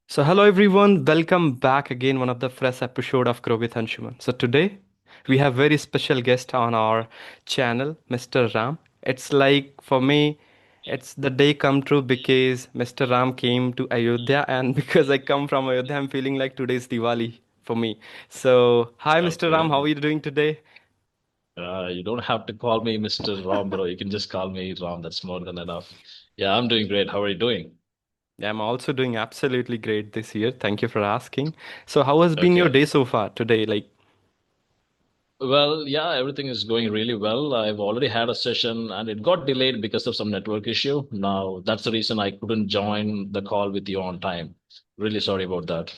Hello everyone, welcome back again one of the fresh episode of Grow with Anshuman. Today we have very special guest on our channel, Mr. Ram. It's like for me, it's the day come true because Mr. Ram came to Ayodhya, and because I come from Ayodhya, I'm feeling like today's Diwali for me. Hi Mr. Ram, how Okay. are you doing today? You don't have to call me Mr. Ram, bro. You can just call me Ram. That's more than enough. Yeah, I'm doing great. How are you doing? I'm also doing absolutely great this year. Thank you for asking. How has been your Okay. day so far today? Well, yeah, everything is going really well. I've already had a session and it got delayed because of some network issue. Now, that's the reason I couldn't join the call with you on time. Really sorry about that.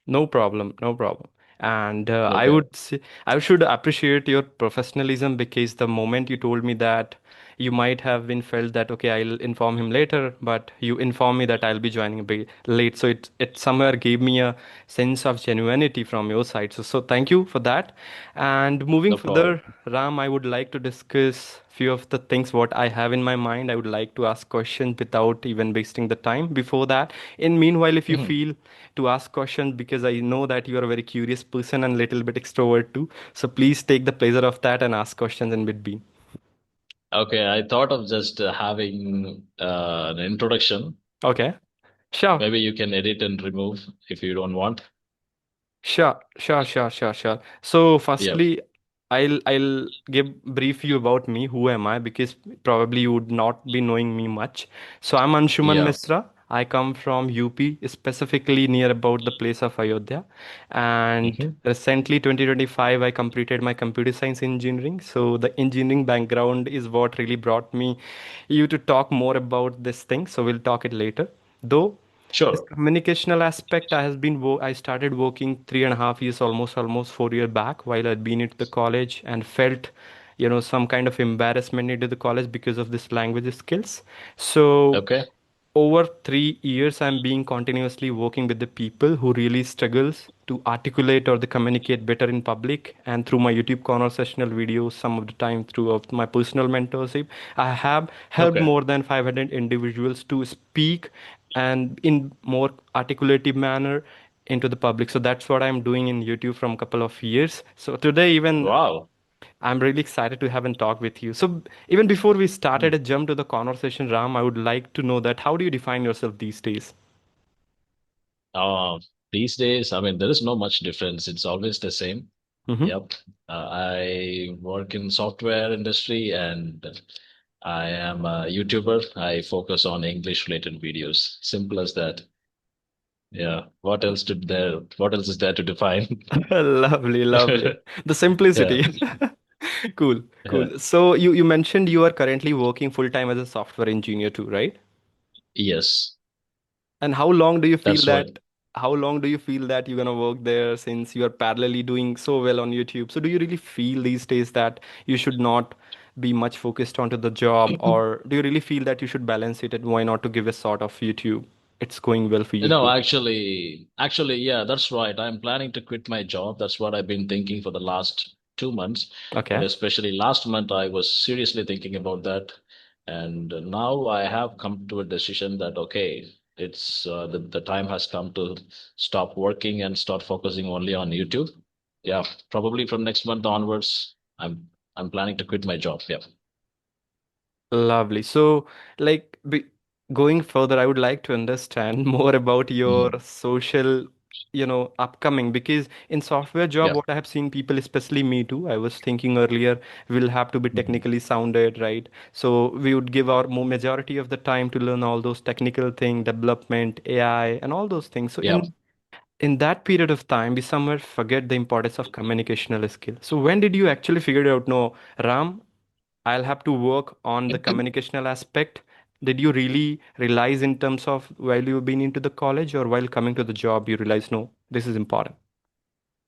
No problem, no problem. And I Okay. would say I should appreciate your professionalism because the moment you told me that you might have been felt that okay, I'll inform him later, but you inform me that I'll be joining a bit late. So it somewhere gave me a sense of genuinity from your side. So thank you for that. And moving No problem. further, Ram, I would like to discuss few of the things what I have in my mind. I would like to ask questions without even wasting the time before that. In meanwhile, if you Mhm. feel to ask questions, because I know that you are a very curious person and little bit extrovert too. So please take the pleasure of that and ask questions in between. Okay, I thought of just having an introduction. Okay. Sure. Maybe you can edit and remove if you don't want. Sure. So Yep. firstly, I'll give brief you about me. Who am I? Because probably you would not be knowing me much. So I'm Anshuman Yeah. Misra. I come from UP, specifically near about the place of Ayodhya. And Hmm. recently, 2025, I completed my computer science engineering. So the engineering background is what really brought me you to talk more about this thing. So we'll talk it later. Though this Sure. communicational aspect, I started working 3.5 years, almost 4 years back, while I'd been into the college and felt, some kind of embarrassment into the college because of this language skills. So Okay. over 3 years, I'm being continuously working with the people who really struggles to articulate or the communicate better in public. And through my YouTube conversational videos, some of the time through my personal mentorship, I have helped Okay. more than 500 individuals to speak and in more articulative manner into the public. So that's what I'm doing in YouTube from a couple of years. So today, even Wow. I'm really excited to have a talk with you. So even before we started Mm. a jump to the conversation, Ram, I would like to know that how do you define yourself these days? Uh, these days, I mean, there is no much difference. It's always the same. Mm-hmm. Yep. I work in software industry and I am a YouTuber. I focus on English related videos. Simple as that. Yeah. What else is there to define? Lovely, lovely. The Yeah. simplicity. Cool, Yeah. cool. So you mentioned you are currently working full time as a software engineer too, right? Yes. And how long do you feel That's right. that how long do you feel that you're gonna work there since you are parallelly doing so well on YouTube? So do you really feel these days that you should not be much focused onto the job, or do you really feel that you should balance it and why not to give a sort of YouTube? It's going well for you No, too. actually, yeah, that's right. I'm planning to quit my job. That's what I've been thinking for the last 2 months. And Okay. especially last month, I was seriously thinking about that. And now I have come to a decision that, okay, the time has come to stop working and start focusing only on YouTube. Yeah, probably from next month onwards, I'm planning to quit my job. Yeah. Lovely. Going further, I would like to understand more about your Mhm. social, upcoming, because in software job, Yeah. what I have seen people, especially me too, I was thinking earlier, will have to be Mhm. technically sounded, right? So we would give our more majority of the time to learn all those technical thing, development, AI, and all those things. So Yeah. in that period of time, we somewhere forget the importance of communicational skill. So when did you actually figure it out? No, Ram, I'll have to work on the communicational aspect. Did you really realize in terms of while you've been into the college or while coming to the job, you realize, no, this is important?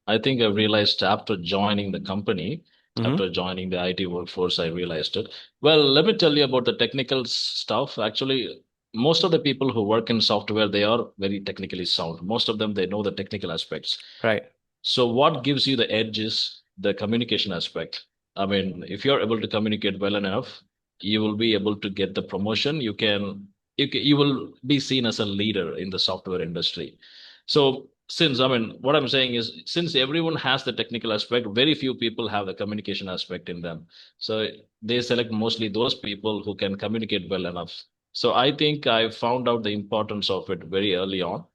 I think I realized after joining the company, Mm-hmm. after joining the IT workforce, I realized it. Well, let me tell you about the technical stuff. Actually, most of the people who work in software, they are very technically sound. Most of them, they know the technical aspects. Right. So what gives you the edge is the communication aspect. I mean, if you're able to communicate well enough, you will be able to get the promotion. You can. you will be seen as a leader in the software industry. So since, I mean, what I'm saying is, since everyone has the technical aspect, very few people have the communication aspect in them. So they select mostly those people who can communicate well enough. So I think I found out the importance of it very early on.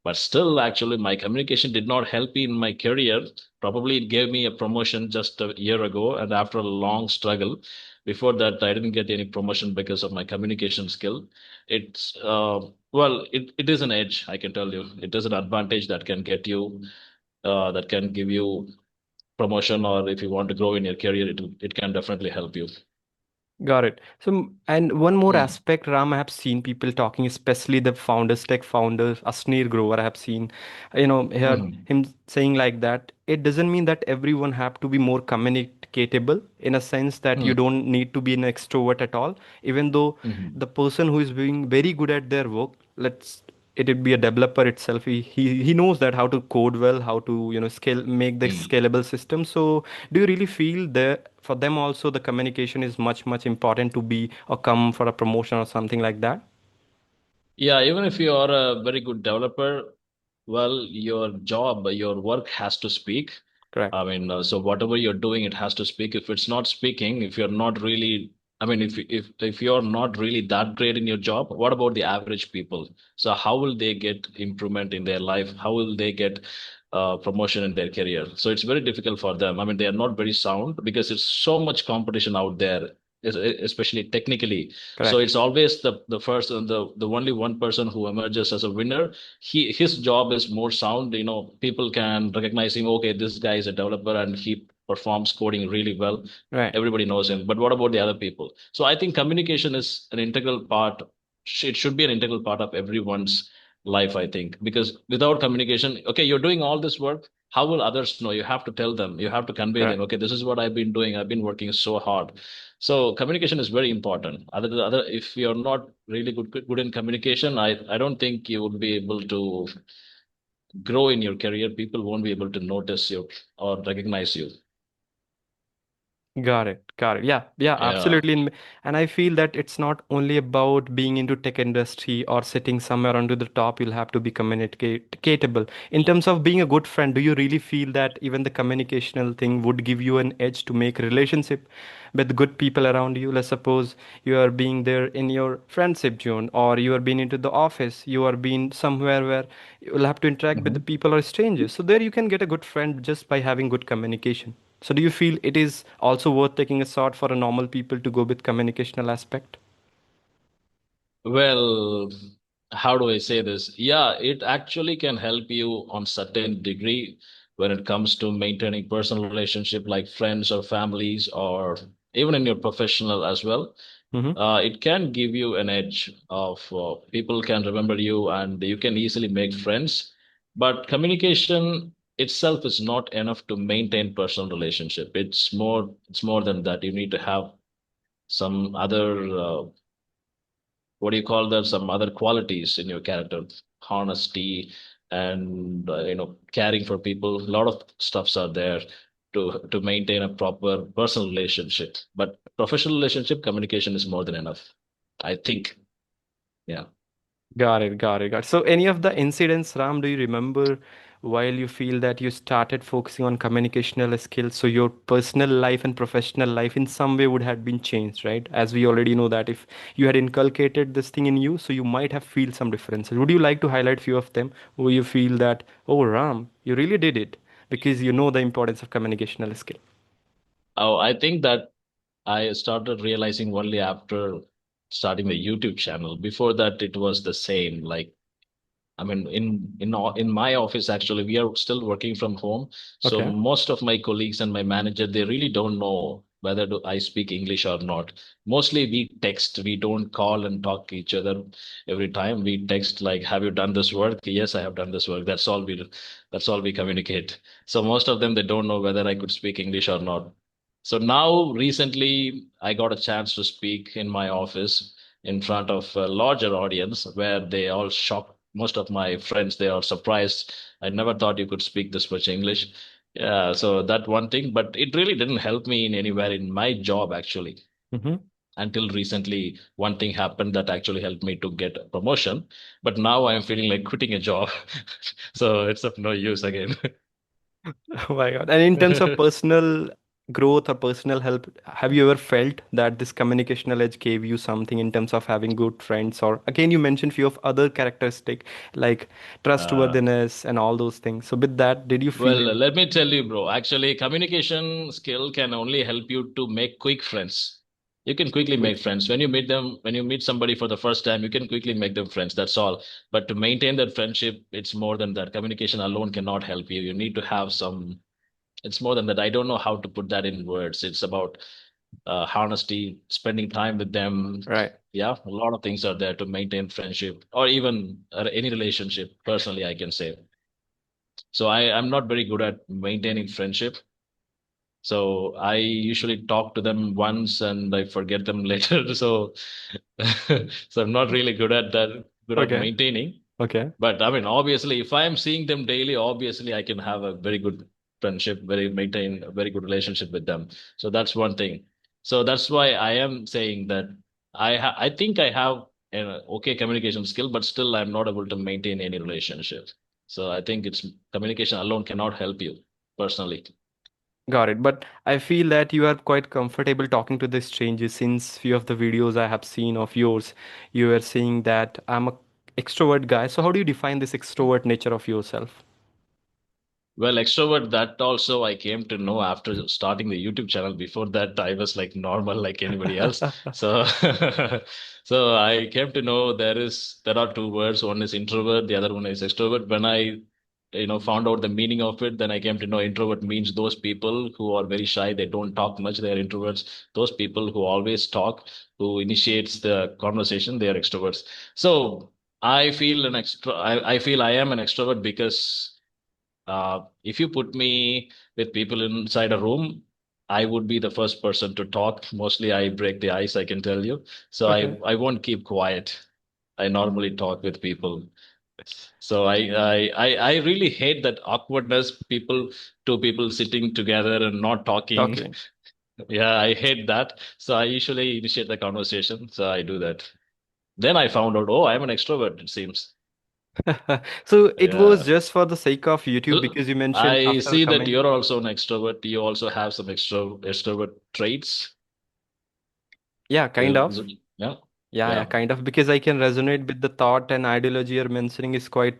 But still, actually, my communication did not help me in my career. Probably it gave me a promotion just a year ago, and after a long struggle. Before that, I didn't get any promotion because of my communication skill. It's well, it is an edge, I can tell you. It is an advantage that can get you, that can give you promotion, or if you want to grow in your career, it can definitely help you. Got it. So, and one more Mm. aspect, Ram, I have seen people talking, especially the founders, tech founders, a snare grower. I have seen, heard Mm. him saying like that. It doesn't mean that everyone have to be more communicatable in a sense that you Mm. don't need to be an extrovert at all. Even though Mm. the person who is being very good at their work, let's it would be a developer itself, he knows that how to code well, how to scale, make the Mm. scalable system. So do you really feel that for them also the communication is much important to be or come for a promotion or something like that? Yeah, even if you are a very good developer, well, your job, your work has to speak. Correct. I mean, so whatever you're doing, it has to speak. If it's not speaking, if you're not really, I mean, if you're not really that great in your job, what about the average people? So how will they get improvement in their life? How will they get promotion in their career? So it's very difficult for them. I mean, they are not very sound because there's so much competition out there, especially technically. So Correct. it's always the first and the only one person who emerges as a winner. His job is more sound. People can recognize him. Okay, this guy is a developer and he performs coding really well. Right. Everybody knows him. But what about the other people? So I think communication is an integral part. It should be an integral part of everyone's life, I think, because without communication, okay, you're doing all this work. How will others know? You have to tell them. You have to convey them. Correct. Okay, this is what I've been doing. I've been working so hard. So communication is very important. If you're not really good in communication, I don't think you would be able to grow in your career. People won't be able to notice you or recognize you. Got it. Got it. Yeah. Yeah, Yeah. absolutely. And I feel that it's not only about being into tech industry or sitting somewhere onto the top. You'll have to be communicatable. In terms of being a good friend, do you really feel that even the communicational thing would give you an edge to make relationship with good people around you? Let's suppose you are being there in your friendship zone, or you are being into the office, you are being somewhere where you will have to interact with the Mhm. people or strangers. So there you can get a good friend just by having good communication. So do you feel it is also worth taking a shot for a normal people to go with communicational aspect? Well, how do I say this? Yeah, it actually can help you on certain degree when it comes to maintaining personal relationship like friends or families or even in your professional as well. Mm-hmm. It can give you an edge of people can remember you and you can easily make friends. But communication itself is not enough to maintain personal relationship. It's more than that. You need to have some other what do you call that? Some other qualities in your character, honesty, and caring for people. A lot of stuffs are there to maintain a proper personal relationship. But professional relationship communication is more than enough, I think. Yeah. Got it, got it, got it. So any of the incidents, Ram, do you remember while you feel that you started focusing on communicational skills, so your personal life and professional life in some way would have been changed, right? As we already know that if you had inculcated this thing in you, so you might have feel some differences. Would you like to highlight few of them where you feel that, oh, Ram, you really did it because you know the importance of communicational skill? Oh, I think that I started realizing only after starting the YouTube channel. Before that, it was the same. Like, I mean, in my office, actually, we are still working from home. So Okay. most of my colleagues and my manager, they really don't know whether I speak English or not. Mostly we text. We don't call and talk to each other every time. We text like, "Have you done this work?" Yes, I have done this work. That's all we do. That's all we communicate. So most of them, they don't know whether I could speak English or not. So now, recently, I got a chance to speak in my office in front of a larger audience where they all shocked. Most of my friends, they are surprised. I never thought you could speak this much English. Yeah, so that one thing, but it really didn't help me in anywhere in my job, actually. Mm-hmm. until recently, one thing happened that actually helped me to get a promotion. But now I'm feeling like quitting a job. So it's of no use again. Oh my God. And in terms of personal growth or personal help, have you ever felt that this communicational edge gave you something in terms of having good friends? Or again, you mentioned few of other characteristic like Uh, trustworthiness and all those things. So with that, did you well, feel let me tell you, bro. Actually, communication skill can only help you to make quick friends. You can quickly make quick? friends. When you meet them, when you meet somebody for the first time, you can quickly make them friends. That's all. But to maintain that friendship, it's more than that. Communication alone cannot help you. You need to have some, it's more than that. I don't know how to put that in words. It's about honesty, spending time with them. Right. Yeah, a lot of things are there to maintain friendship or even any relationship. Personally, I can say. So I'm not very good at maintaining friendship. So I usually talk to them once and I forget them later. So so I'm not really good at that, good at Okay. maintaining. Okay. But I mean, obviously, if I'm seeing them daily, obviously I can have a very good friendship, very maintain a very good relationship with them. So that's one thing. So that's why I am saying that I think I have an okay communication skill, but still I'm not able to maintain any relationship. So I think it's communication alone cannot help you personally. Got it. But I feel that you are quite comfortable talking to the strangers since few of the videos I have seen of yours, you were saying that I'm a extrovert guy. So how do you define this extrovert nature of yourself? Well, extrovert, that also I came to know after starting the YouTube channel. Before that, I was like normal like anybody else. So, so I came to know there are two words. One is introvert, the other one is extrovert. When I, found out the meaning of it, then I came to know introvert means those people who are very shy. They don't talk much. They are introverts. Those people who always talk, who initiates the conversation, they are extroverts. So I feel I am an extrovert because if you put me with people inside a room, I would be the first person to talk. Mostly, I break the ice, I can tell you. So Okay. I won't keep quiet. I normally talk with people. So I really hate that awkwardness. Two people sitting together and not talking. Okay. Yeah, I hate that. So I usually initiate the conversation. So I do that. Then I found out, oh, I'm an extrovert, it seems. So it was Yeah. just for the sake of YouTube Well, because you mentioned I after see that coming. you're also an extrovert. You also have some extrovert traits. Yeah, kind of. Yeah, Yeah, yeah. kind of. Because I can resonate with the thought and ideology you're mentioning is quite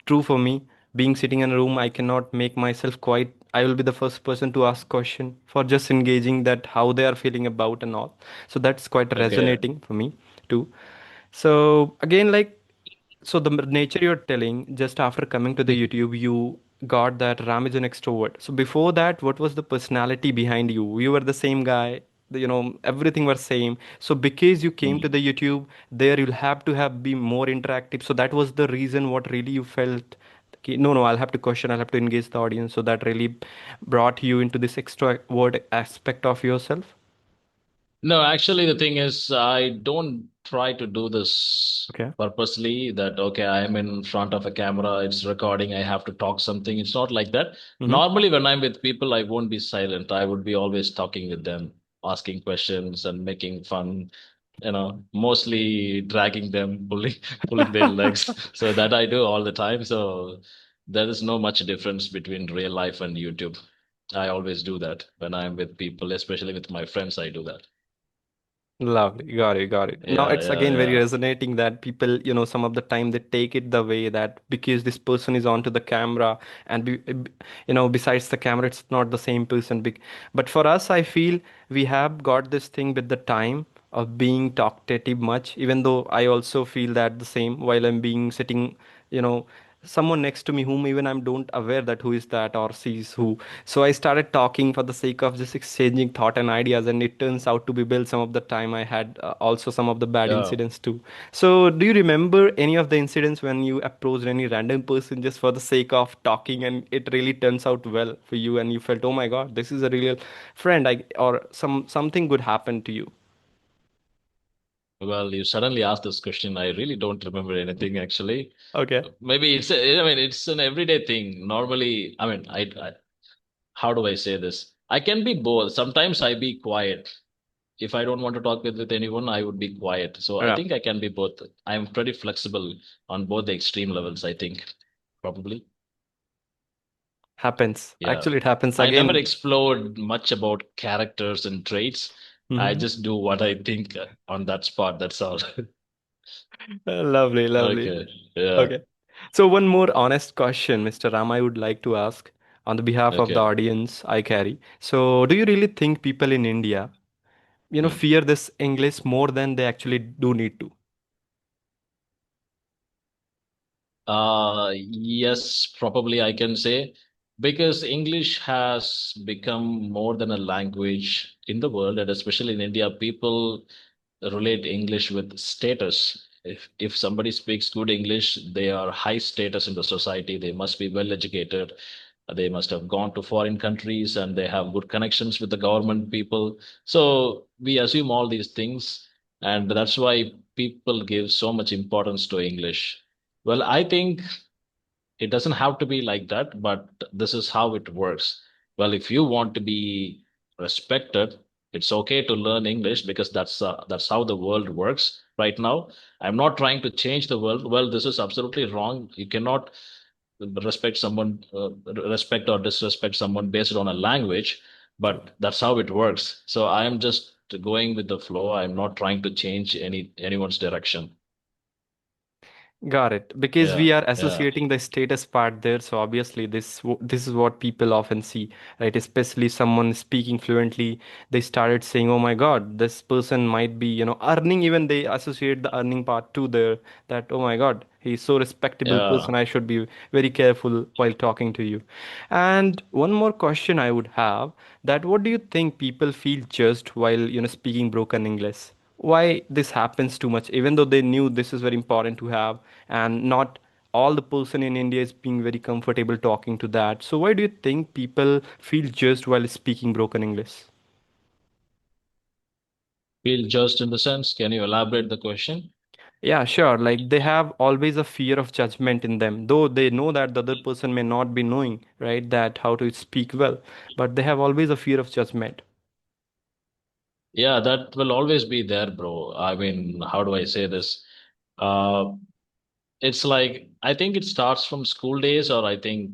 true for me. Being sitting in a room, I cannot make myself quite. I will be the first person to ask question for just engaging that how they are feeling about and all. So that's quite Okay. resonating for me too. So again, like so the nature you're telling just after coming to the YouTube, you got that Ram is an extrovert. So before that, what was the personality behind you? You were the same guy, everything was same. So because you came to Mm. the YouTube, there you'll have to have be more interactive. So that was the reason what really you felt. Okay, no, no, I'll have to question, I'll have to engage the audience. So that really brought you into this extrovert aspect of yourself. No, actually, the thing is, I don't try to do this Okay. purposely that, okay, I'm in front of a camera, it's recording, I have to talk something. It's not like that. Mm-hmm. Normally, when I'm with people, I won't be silent. I would be always talking with them, asking questions and making fun, mostly dragging them, pulling their legs. So that I do all the time. So there is no much difference between real life and YouTube. I always do that when I'm with people, especially with my friends, I do that. Lovely, got it, got it. Now Yeah, it's yeah, again very yeah. resonating that people, some of the time they take it the way that because this person is onto the camera and besides the camera, it's not the same person. But for us, I feel we have got this thing with the time of being talkative much, even though I also feel that the same while I'm being sitting, you know, someone next to me whom even I'm don't aware that who is that or sees who. So I started talking for the sake of just exchanging thought and ideas, and it turns out to be built. Some of the time I had also some of the bad Yeah. incidents too. So do you remember any of the incidents when you approached any random person just for the sake of talking, and it really turns out well for you, and you felt, oh my God, this is a real friend, or something good happened to you? Well, you suddenly asked this question. I really don't remember anything actually. Okay. Maybe I mean, it's an everyday thing. Normally, I mean, how do I say this? I can be both. Sometimes I be quiet. if I don't want to talk with anyone, I would be quiet. So I Yeah, think I can be both. I'm pretty flexible on both the extreme levels, I think, probably. happens. Yeah. Actually, it happens I never again. explored much about characters and traits. I Mhm. just do what I think on that spot. That's all. Lovely, lovely. Okay. Yeah. Okay. So one more honest question, Mr. Ram, I would like to ask on the behalf of the Okay. audience I carry. So do you really think people in India, Hmm. fear this English more than they actually do need to? Yes, probably I can say because English has become more than a language in the world, and especially in India, people relate English with status. If somebody speaks good English, they are high status in the society. They must be well educated. They must have gone to foreign countries and they have good connections with the government people. So we assume all these things, and that's why people give so much importance to English. Well, I think it doesn't have to be like that, but this is how it works. Well, if you want to be respected, it's okay to learn English because that's how the world works right now. I'm not trying to change the world. Well, this is absolutely wrong. You cannot respect someone, respect or disrespect someone based on a language, True. but that's how it works. So I am just going with the flow. I'm not trying to change anyone's direction. Got it. Because Yeah, we are yeah, associating the status part there, so obviously this is what people often see, right? Especially someone speaking fluently, they started saying, "Oh my God, this person might be, earning." Even they associate the earning part to there. That, "Oh my God, he's so respectable yeah. person. I should be very careful while talking to you." And one more question I would have, that what do you think people feel judged while, speaking broken English? Why this happens too much, even though they knew this is very important to have, and not all the person in India is being very comfortable talking to that. So why do you think people feel judged while speaking broken English? Feel just in the sense, can you elaborate the question? Yeah, sure. Like they have always a fear of judgment in them, though they know that the other person may not be knowing, right, that how to speak well, but they have always a fear of judgment. Yeah, that will always be there, bro. I mean, how do I say this? Uh, it's like I think it starts from school days, or I think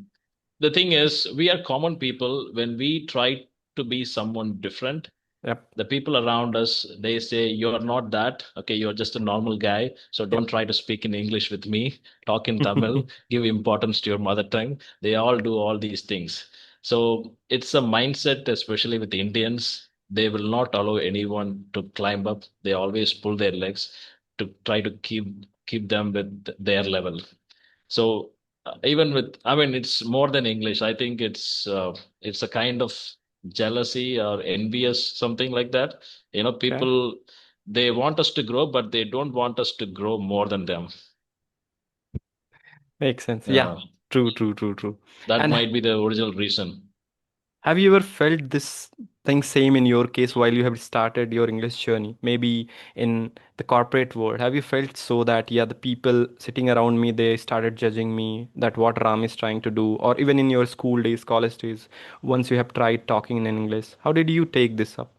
the thing is, we are common people. When we try to be someone different, Yep. the people around us, they say you're not that. Okay, you're just a normal guy, so don't Yep. try to speak in English with me. Talk in Tamil, give importance to your mother tongue. They all do all these things. So it's a mindset, especially with Indians. They will not allow anyone to climb up. They always pull their legs to try to keep them with their level. So even with, I mean, it's more than English. I think it's a kind of jealousy or envious, something like that. Okay. People, they want us to grow, but they don't want us to grow more than them. Makes sense. Yeah. Uh, True, true, true, true. that And might be the original reason. have you ever felt this thing same in your case while you have started your English journey? Maybe in the corporate world, have you felt so that, yeah, the people sitting around me, they started judging me that what Ram is trying to do, or even in your school days, college days, once you have tried talking in English, how did you take this up?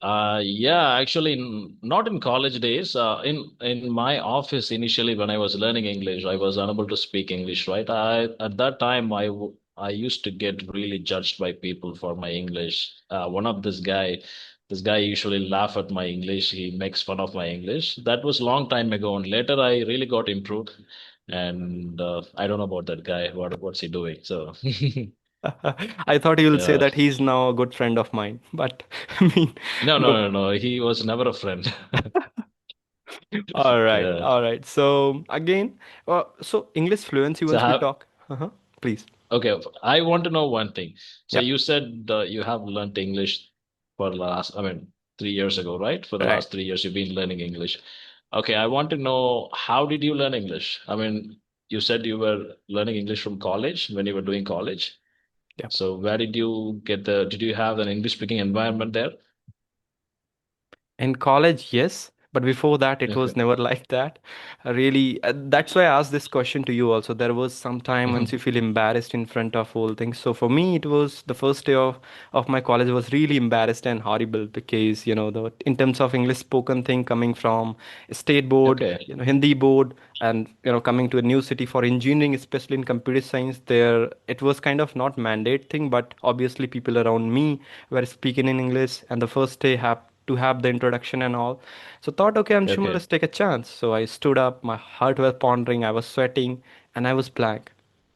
Yeah, actually, not in college days. In my office initially, when I was learning English, I was unable to speak English, right? At that time, I used to get really judged by people for my English. One of this guy usually laugh at my English. He makes fun of my English. That was long time ago, and later I really got improved. And I don't know about that guy. What's he doing? So I thought you will say yeah, that he's now a good friend of mine, but I mean, no, no, no. no, no. He was never a friend. All right, Yeah. all right. So again, so English fluency So once we have talk. Please. Okay, I want to know one thing. So Yeah, you said you have learned English for the last, I mean, 3 years ago, right? For the right. last 3 years, you've been learning English. Okay, I want to know how did you learn English? I mean, you said you were learning English from college when you were doing college. Yeah. So where did you get did you have an English speaking environment there? In college, yes, But before that, it was Okay. never like that. Really, that's why I asked this question to you also. There was some time once you Hmm. feel embarrassed in front of all things. So for me, it was the first day of my college was really embarrassed and horrible because, in terms of English spoken thing coming from state board, Okay. Hindi board, and, coming to a new city for engineering, especially in computer science, there, it was kind of not mandate thing, but obviously people around me were speaking in English, and the first day have to have the introduction and all. So thought, okay, I'm sure Okay. let's take a chance. So I stood up, my heart was pondering, I was sweating, and I was blank.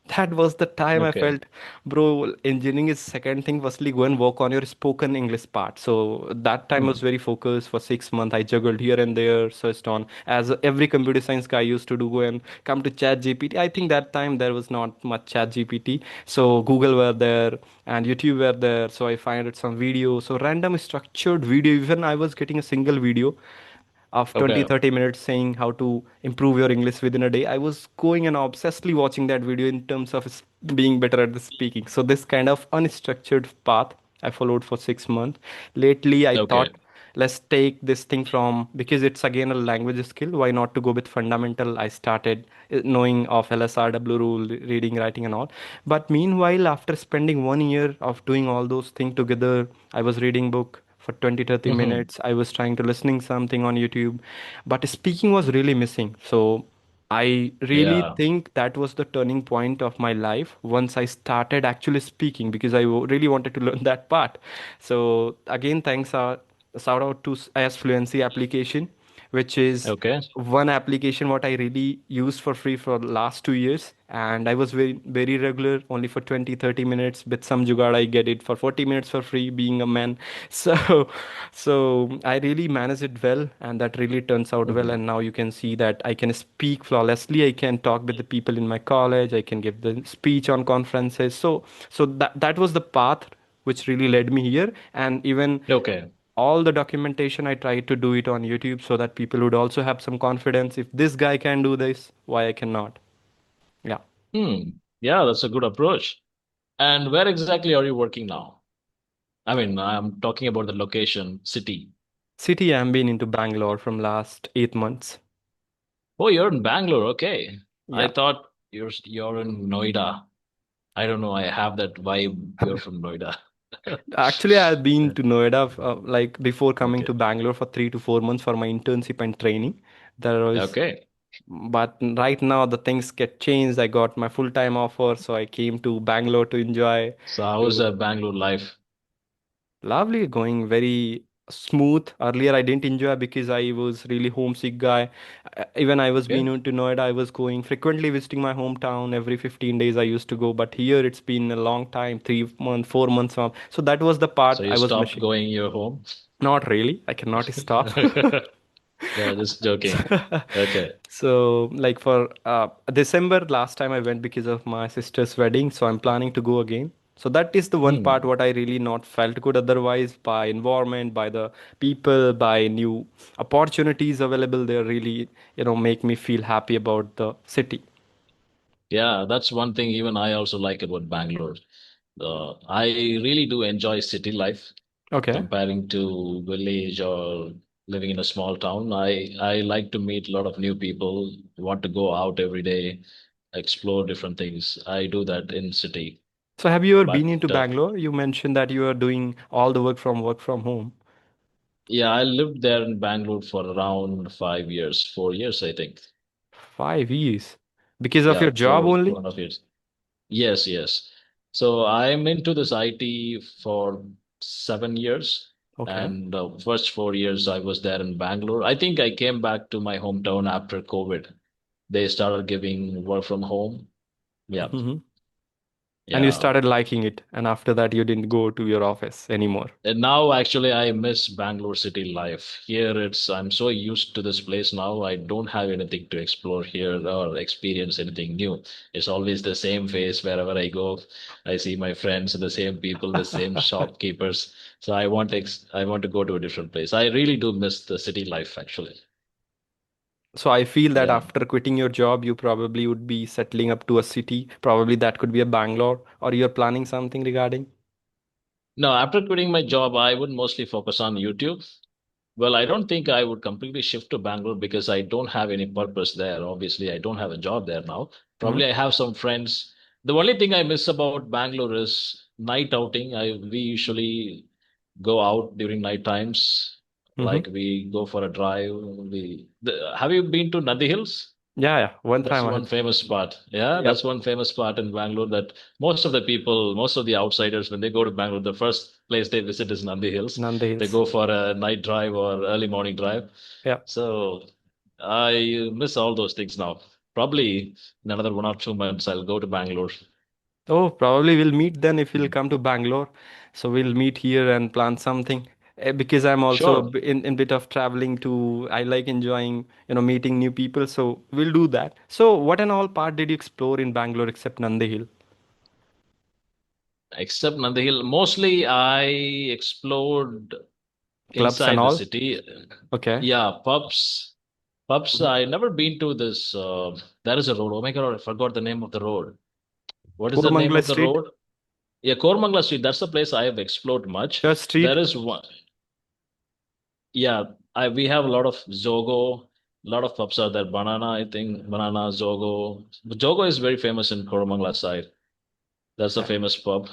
That was the time I Okay. felt, bro, engineering is second thing. Firstly, go and work on your spoken English part. So that time I was Hmm. very focused for 6 months. I juggled here and there, searched on, as every computer science guy used to do, go and come to Chat GPT. I think that time there was not much Chat GPT. So Google were there and YouTube were there. So I find it some video. So random structured video. Even I was getting a single video of 20 Okay. 30 minutes saying how to improve your English within a day. I was going and obsessively watching that video in terms of being better at the speaking. So this kind of unstructured path I followed for 6 months. Lately I Okay. thought, let's take this thing from, because it's again a language skill, why not to go with fundamental. I started knowing of LSRW rule, reading, writing and all. But meanwhile, after spending 1 year of doing all those things together, I was reading book for 20 30 Hmm. minutes. I was trying to listening something on YouTube, but speaking was really missing. So I really Yeah. think that was the turning point of my life once I started actually speaking, because I really wanted to learn that part. So again, thanks, shout out to as Fluency application, which is Okay. one application what I really used for free for last 2 years, and I was very regular, only for 20 30 minutes. With some jugaad I get it for 40 minutes for free, being a man. So I really manage it well, and that really turns out well. Hmm. And now you can see that I can speak flawlessly. I can talk with the people in my college. I can give the speech on conferences. So that was the path which really led me here. And even Okay. all the documentation I tried to do it on YouTube, so that people would also have some confidence. If this guy can do this, why I cannot? Yeah. Hmm. Yeah, that's a good approach. And where exactly are you working now? I mean, I'm talking about the location, city. City, I'm been into Bangalore from last 8 months. Oh, you're in Bangalore. Okay. I Yeah. thought you're in Noida. I don't know. I have that vibe. You're from Noida. Actually, I've been to Noida, like before coming Okay. to Bangalore for 3 to 4 months for my internship and training. There was, Okay. but right now the things get changed. I got my full-time offer, so I came to Bangalore to enjoy. So how's To Bangalore life? lovely, going very smooth. Earlier, I didn't enjoy because I was really homesick guy. Even I was Okay. being to Noida, I was going frequently visiting my hometown. Every 15 days I used to go, but here it's been a long time, 3 months, 4 months now. So that was the So part you I was stopped missing. going your home? Not really. I cannot stop. No, just joking. Okay. So, like for December last time I went because of my sister's wedding, so I'm planning to go again. So that is the one part Hmm. what I really not felt good. Otherwise, by environment, by the people, by new opportunities available there, really, make me feel happy about the city. Yeah, that's one thing even I also like about Bangalore. I really do enjoy city life Okay. comparing to village or living in a small town. I like to meet a lot of new people, want to go out every day, explore different things. I do that in city. So have you ever been But into Bangalore? You mentioned that you are doing all the work from home. yeah, I lived there in Bangalore for around 5 years, 4 years, I think. 5 years. Because of Yeah, your job for only? 2.5 years. Yes, yes. So I'm into this IT for 7 years, Okay. and first 4 years I was there in Bangalore. I think I came back to my hometown after COVID. They started giving work from home. Yeah, And you yeah. started liking it, and after that you didn't go to your office anymore. And now actually I miss Bangalore city life. Here I'm so used to this place now. I don't have anything to explore here or experience anything new. It's always the same face wherever I go. I see my friends, the same people, the same shopkeepers. So I want to go to a different place. I really do miss the city life actually. So I feel that Yeah. after quitting your job you probably would be settling up to a city, probably that could be a Bangalore, or you're planning something regarding. No, after quitting my job, I would mostly focus on YouTube. Well, I don't think I would completely shift to Bangalore because I don't have any purpose there. Obviously, I don't have a job there now. Mm-hmm. Probably I have some friends. The only thing I miss about Bangalore is night outing. We usually go out during night times. Mm-hmm. Like we go for a drive. Have you been to Nadi Hills? Yeah, yeah. One That's time I one had. famous spot. Yeah, Yep. that's one famous spot in Bangalore that most of the people, most of the outsiders, when they go to Bangalore, the first place they visit is Nandi Hills. Nandi They Hills. go for a night drive or early morning drive. Yeah. So I miss all those things now. Probably in another 1 or 2 months, I'll go to Bangalore. Oh, probably we'll meet then if you'll Mm. come to Bangalore. So we'll meet here and plan something. Because I'm also Sure. in bit of traveling to, I like enjoying, meeting new people. So we'll do that. So what and all part did you explore in Bangalore except Nandi Hill? Except Nandi Hill, mostly I explored Clubs and inside the all? city. Okay. Yeah, pubs. Pubs. Mhm. I never been to this. There is a road. Oh my God, I forgot the name of the road. What is the name Kormangala of the Street, road? Yeah, Kormangala Street. That's the place I have explored much. Church Street. There is one. Yeah, we have a lot of Zogo. A lot of pubs are there. Banana, I think. Banana, Zogo. Zogo is very famous in Koromangala side. That's a Yeah. famous pub.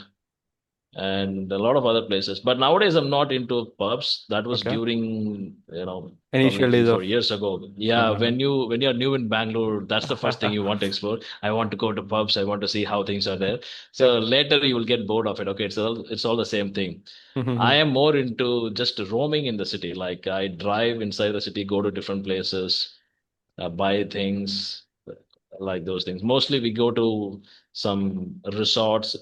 And a lot of other places. But nowadays, I'm not into pubs. That was Okay. during, probably Initial days three, four of. years ago. Yeah, Mhm. when you're new in Bangalore, that's the first thing you want to explore. I want to go to pubs. I want to see how things are there. So Yep. later you will get bored of it. Okay, it's all the same thing. I Mhm. am more into just roaming in the city. Like I drive inside the city, go to different places, buy things, like those things. Mostly we go to some resorts,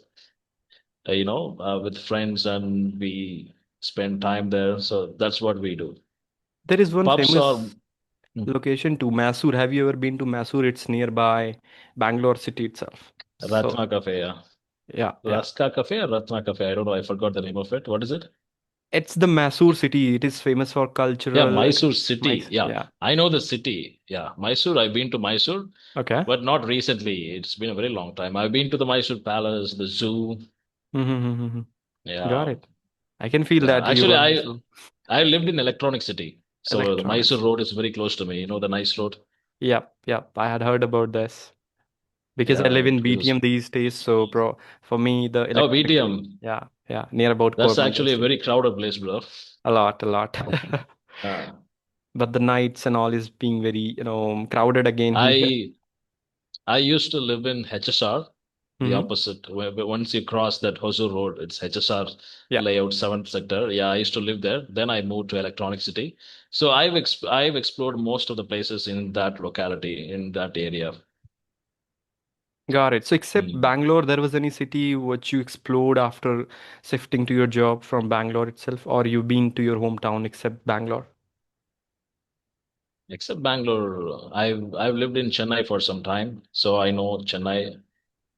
with friends and we spend time there. So that's what we do. There is one Pubs are famous location to Mysore. Have you ever been to Mysore? It's nearby Bangalore city itself. So Ratna Cafe, yeah. yeah, yeah. Laska Cafe or Ratna Cafe? I don't know. I forgot the name of it. What is it? It's the Mysore city. It is famous for Yeah, cultural Mysore city. Yeah, Yeah. I know the city. Yeah, Mysore. I've been to Mysore, Okay. but not recently. It's been a very long time. I've been to the Mysore Palace, the zoo. Mm-hmm. Got Yeah, it. I can feel yeah. that you Actually, are I also I lived in Electronic City, so the Mysore electronics. Road is very close to me. You know the nice road. Yep, yep. I had heard about this because I live Yeah, in it was. BTM these days. So, bro, for me, the Oh, electronic city. BTM. Yeah, yeah. Near about That's Coromandel actually a Street. very crowded place, bro. A lot, a lot. Uh, But the nights and all is being very, crowded again here. I I used to live in HSR, the Mm-hmm. opposite. Where once you cross that Hosur Road, it's HSR Yeah. layout, seventh sector. Yeah, I used to live there. Then I moved to Electronic City. So I've explored most of the places in that locality, in that area. Got it. So, except Mm. Bangalore, there was any city which you explored after shifting to your job from Bangalore itself, or you been to your hometown except Bangalore? Except Bangalore, I've lived in Chennai for some time, so I know Chennai.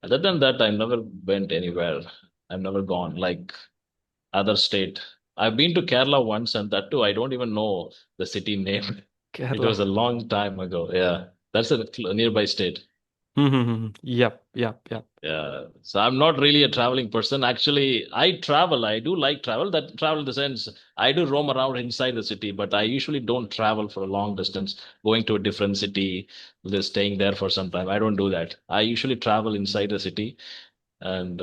Other than that, I've never went anywhere. I've never gone like other state. I've been to Kerala once, and that too, I don't even know the city name. It Kerala. was a long time ago. Yeah, that's a nearby state. Mm-hmm. Yep, yep, yep. Yeah, so I'm not really a traveling person. Actually, I travel. I do like travel. That travel in the sense I do roam around inside the city, but I usually don't travel for a long distance, going to a different city, just staying there for some time. I don't do that. I usually travel inside the city, and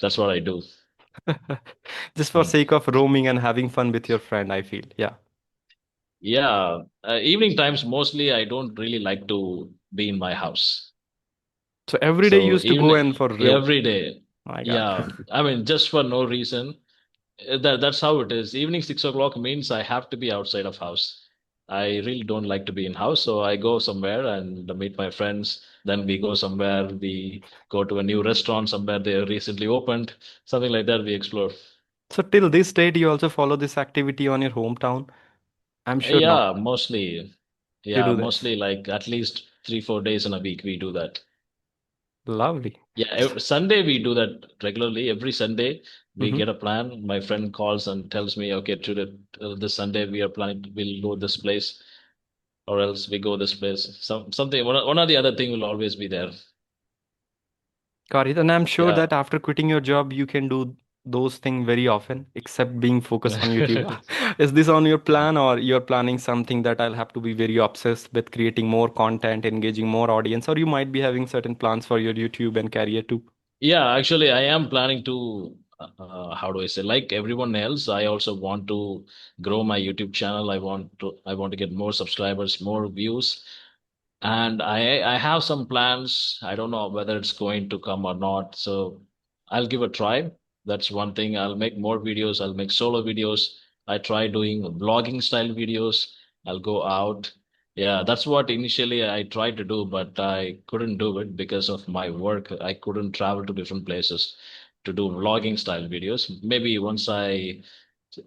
that's what I do. Just for Mm. sake of roaming and having fun with your friend, I feel. Yeah. Yeah, evening times mostly I don't really like to be in my house. So every day you So used to go even and for roam. every day, Oh my God. yeah, I mean just for no reason. That's how it is. Evening 6 o'clock means I have to be outside of house. I really don't like to be in house, so I go somewhere and meet my friends. Then we go somewhere. We go to a new restaurant somewhere they recently opened, something like that. We explore. So till this date, you also follow this activity on your hometown? I'm sure not. Yeah, mostly. You Yeah, do this. mostly like at least 3, 4 days in a week we do that. Lovely. Yeah, Sunday we do that regularly. Every Sunday we Mm-hmm. get a plan. My friend calls and tells me, okay, today this Sunday we are planning we'll go this place, or else we go this place. Something one or the other thing will always be there. Got it. And I'm sure Yeah, that after quitting your job, you can do. those things very often, except being focused on YouTube. Is this on your plan, or you're planning something that I'll have to be very obsessed with creating more content, engaging more audience, or you might be having certain plans for your YouTube and career too? Yeah, actually, I am planning to, how do I say, like everyone else, I also want to grow my YouTube channel. I want to get more subscribers, more views. And I have some plans. I don't know whether it's going to come or not. So I'll give a try. That's one thing. I'll make more videos. I'll make solo videos. I try doing vlogging style videos. I'll go out. Yeah, that's what initially I tried to do, but I couldn't do it because of my work. I couldn't travel to different places to do vlogging style videos. Maybe once I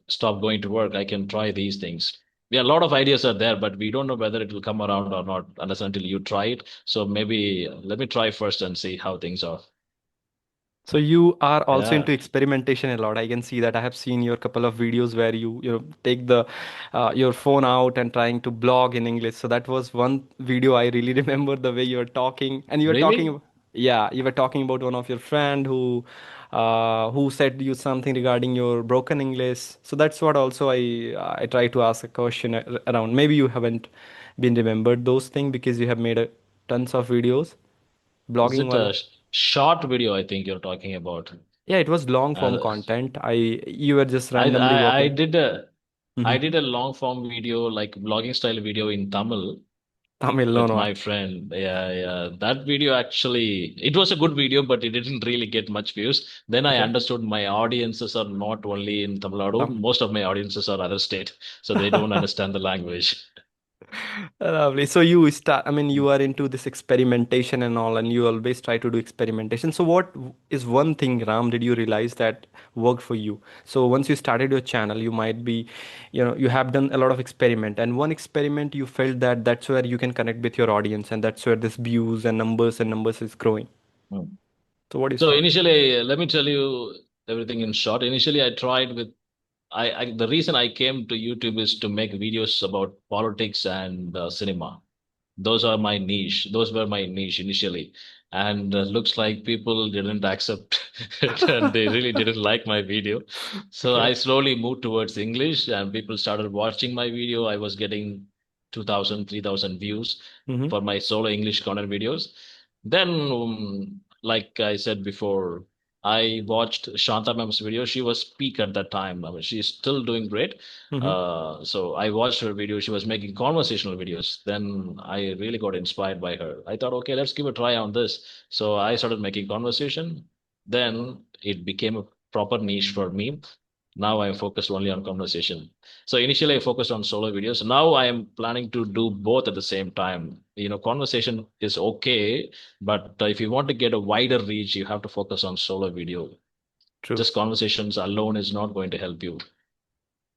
stop going to work, I can try these things. Yeah, a lot of ideas are there, but we don't know whether it will come around or not unless until you try it. So maybe let me try first and see how things are. So you are also Yeah, into experimentation a lot. I can see that. I have seen your couple of videos where you take the your phone out and trying to blog in English. So that was one video I really remember the way you were talking, and you were talking. really? Yeah, you were talking about one of your friend who said you something regarding your broken English. So that's what also I try to ask a question around. Maybe you haven't been remembered those things because you have made tons of videos Is blogging it wala. a short video? I think you're talking about. Yeah, it was long form Uh, content. You were just I, randomly I I walking. did a I Hmm. did a long form video like vlogging style video in Tamil Tamil, no, with no. my friend. Yeah, yeah. That video actually, it was a good video, but it didn't really get much views. Then I Okay. understood my audiences are not only in Tamil Nadu, Tam most of my audiences are other state, so they don't understand the language. Lovely. So you start, I mean, you are into this experimentation and all, and you always try to do experimentation. So is one thing, Ram, did you realize that worked for you? So once you started your channel, you might be, you have done a lot of experiment, and one experiment you felt that that's where you can connect with your audience, and that's where this views and numbers is growing. Hmm. So what is So that? initially, let me tell you everything in short. Initially, I tried with the reason I came to YouTube is to make videos about politics and cinema. Those were my niche initially, and looks like people didn't accept it, and they really didn't like my video. So Okay. I slowly moved towards English, and people started watching my video. I was getting 2,000, 3,000 views Mm-hmm. for my solo English content videos. Then like I said before, I watched Shanta ma'am's video. She was peak at that time. I mean, she's still doing great. Mm-hmm. So I watched her video. She was making conversational videos. Then I really got inspired by her. I thought, okay, let's give a try on this. So I started making conversation. Then it became a proper niche for me. Now I'm focused only on conversation. So initially I focused on solo videos. Now I am planning to do both at the same time. Conversation is okay, but if you want to get a wider reach, you have to focus on solo video. True. Just conversations alone is not going to help you.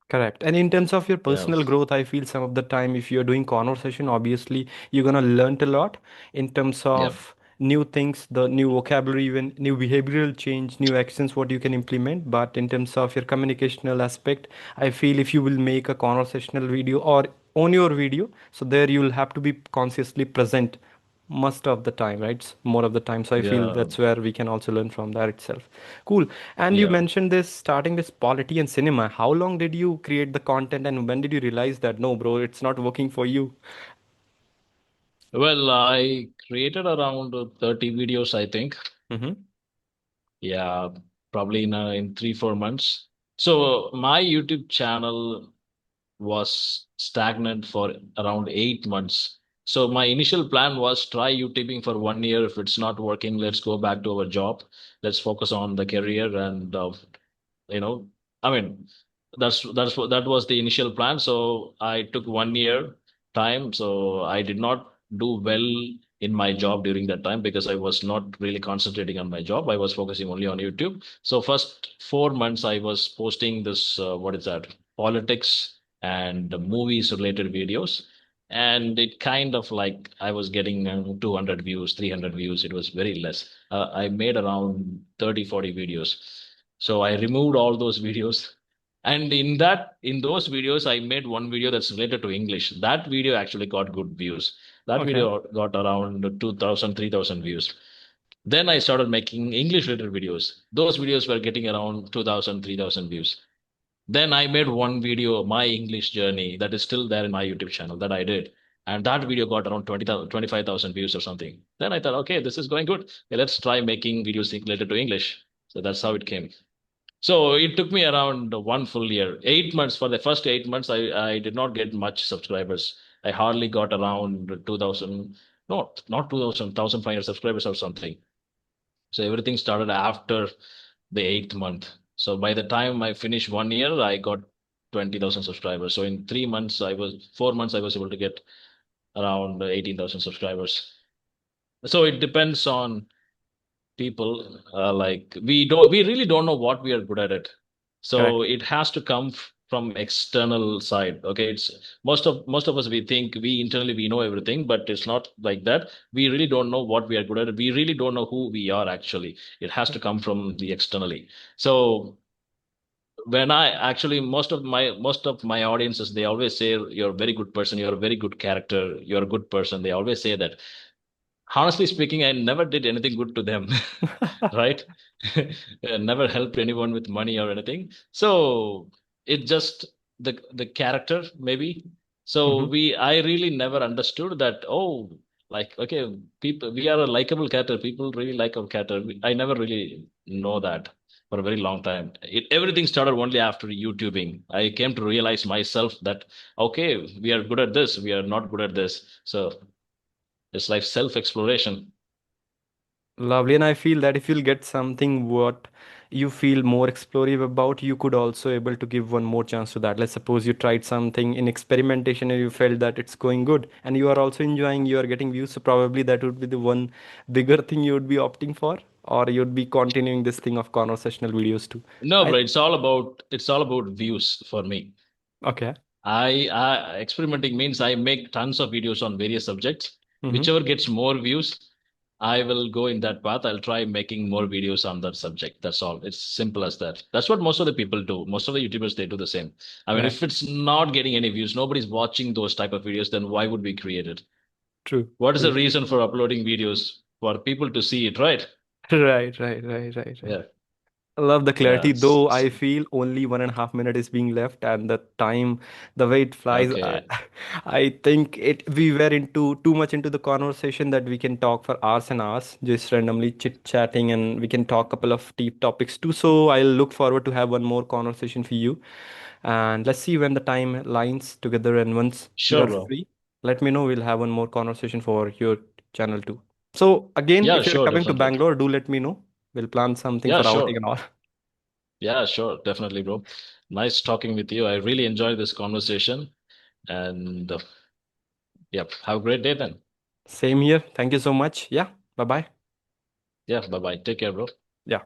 Correct. And in terms of your Yeah. personal growth, I feel some of the time if you're doing conversation, obviously you're gonna learn a lot in terms Yeah. of new things, the new vocabulary, even new behavioral change, new actions, what you can implement. But in terms of your communicational aspect, I feel if you will make a conversational video or on your video, so there you'll have to be consciously present most of the time, right? More of the time. So I feel Yeah. that's where we can also learn from that itself. Cool. And you Yeah. mentioned this starting this polity and cinema. How long did you create the content, and when did you realize that no, bro, it's not working for you? Well, I created around 30 videos, I think. Mm-hmm. Yeah, probably in 3, 4 months. So my YouTube channel was stagnant for around 8 months. So my initial plan was try YouTubing for 1 year. If it's not working, let's go back to our job. Let's focus on the career and you know I mean that was the initial plan. So I took 1 year time. So I did not do well in my job during that time because I was not really concentrating on my job. I was focusing only on YouTube. So first 4 months I was posting this what is that, politics and movies related videos, and it kind of like I was getting 200 views, 300 views. It was very less. I made around 30, 40 videos. So I removed all those videos. And in those videos, I made one video that's related to English. That video actually got good views. That Okay. video got around 2,000, 3,000 views. Then I started making English related videos. Those videos were getting around 2,000, 3,000 views. Then I made one video, my English journey, that is still there in my YouTube channel that I did. And that video got around 20,000, 25,000 views or something. Then I thought, okay, this is going good. Okay, let's try making videos related to English. So that's how it came. So it took me around 1 full year, 8 months. For the first 8 months, I did not get much subscribers. I hardly got around 2,000, no, not 2,000, 1,500 subscribers or something. So everything started after the eighth month. So by the time I finished 1 year, I got 20,000 subscribers. So in 3 months, 4 months, I was able to get around 18,000 subscribers. So it depends on people. Like we really don't know what we are good at it. So Correct. it has to come from external side. Okay, it's most of us we think we internally we know everything, but it's not like that. We really don't know what we are good at. We really don't know who we are actually. It has to come from the externally. So when I actually most of my audiences they always say you're a very good person, you're a very good character, you're a good person. They always say that. Honestly speaking, I never did anything good to them, right? Never helped anyone with money or anything. So it just the character maybe. So Hmm. I really never understood that. Oh, like okay, people we are a likable character. People really like our character. I never really know that for a very long time. Everything started only after YouTubing. I came to realize myself that okay, we are good at this, we are not good at this. So it's like self-exploration. Lovely. And I feel that if you'll get something what you feel more explorative about, you could also able to give one more chance to that. Let's suppose you tried something in experimentation and you felt that it's going good and you are also enjoying, you are getting views. So probably that would be the one bigger thing you would be opting for, or you'd be continuing this thing of conversational videos too. No, I bro, it's all about views for me. okay. I experimenting means I make tons of videos on various subjects. Mm-hmm. Whichever gets more views, I will go in that path. I'll try making more videos on that subject. That's all. It's simple as that. That's what most of the people do. Most of the YouTubers they do the same. I mean, Right. if it's not getting any views, nobody's watching those type of videos, then why would we create it? True. What is the True. reason for uploading videos? For people to see it, right? Right. Right. Right. Right. Right. Yeah. I love the clarity, Yeah. though I feel only 1.5 minute is being left, and the time, the way it flies, Okay. I think we were into too much into the conversation that we can talk for hours and hours, just randomly chit chatting, and we can talk couple of deep topics too. So I'll look forward to have one more conversation for you, and let's see when the time lines together. And once Sure, you're bro. free, let me know. We'll have one more conversation for your channel too. So again, Yeah, if you're sure, coming to definitely. Bangalore, do let me know. We'll plan something Yeah, for outing sure. and all. Yeah, sure, definitely, bro. Nice talking with you. I really enjoyed this conversation. And yep, have a great day then. Same here. Thank you so much. Yeah. Bye bye. Yeah, bye bye. Take care, bro. Yeah.